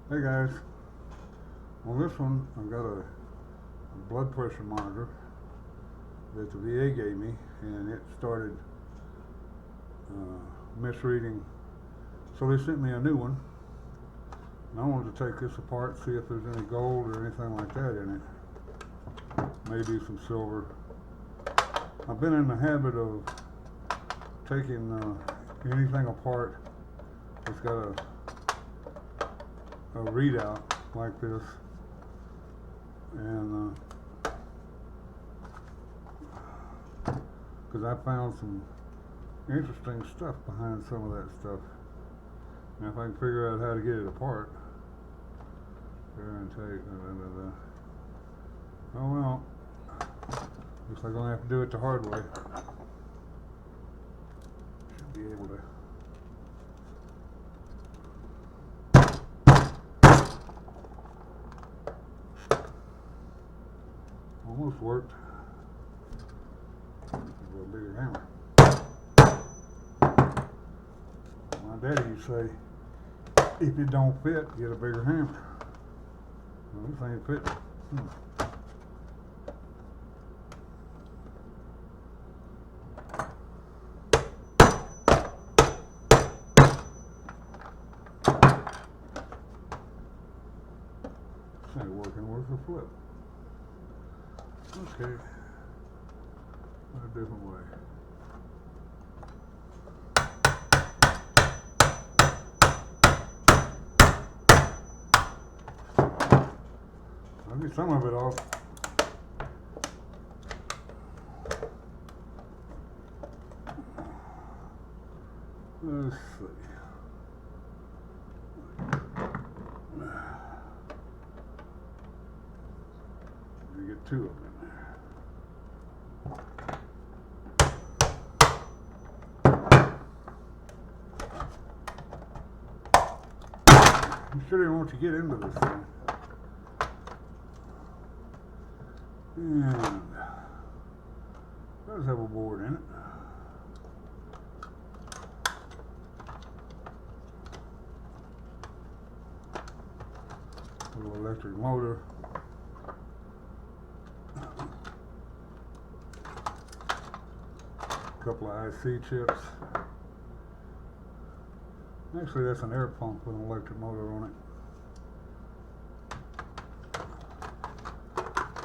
Hey guys, on this one I've got a blood pressure monitor that the VA gave me, and it started misreading, so they sent me a new one, and I wanted to take this apart, see if there's any gold or anything like that in it, maybe some silver. I've been in the habit of taking anything apart that's got a readout like this, and because I found some interesting stuff behind some of that stuff, and if I can figure out how to get it apart, oh well, looks like I'm gonna have to do it the hard way. Should be able to. Almost worked. A little bigger hammer. My daddy used to say, if it don't fit, get a bigger hammer. Well, this ain't fitting. This ain't working worth a flip. Okay, a different way. I'll get some of it off. Let's see. You get two of them in there. You sure didn't want to get into this thing. And it does have a board in it. A little electric motor. A couple of IC chips. Actually, that's an air pump with an electric motor on it.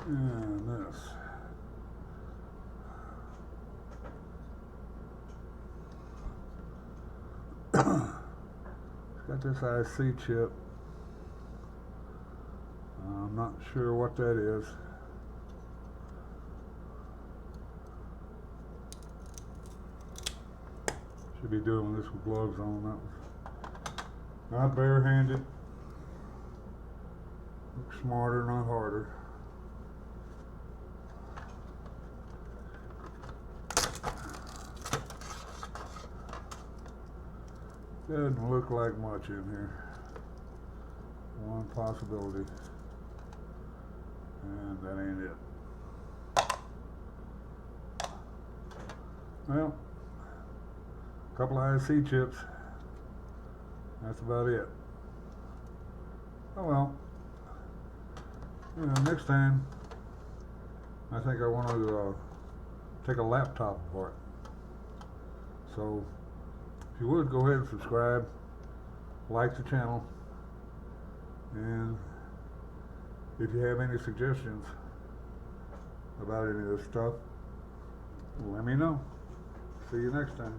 And this. It's got this IC chip. I'm not sure what that is. Should be doing this with gloves on. That was not barehanded. Look smarter, not harder. Doesn't look like much in here. One possibility. And that ain't it. Well, a couple of IC chips. That's about it. Oh well. Next time, I think I want to take a laptop apart. So, if you would, go ahead and subscribe, like the channel, and if you have any suggestions about any of this stuff, let me know. See you next time.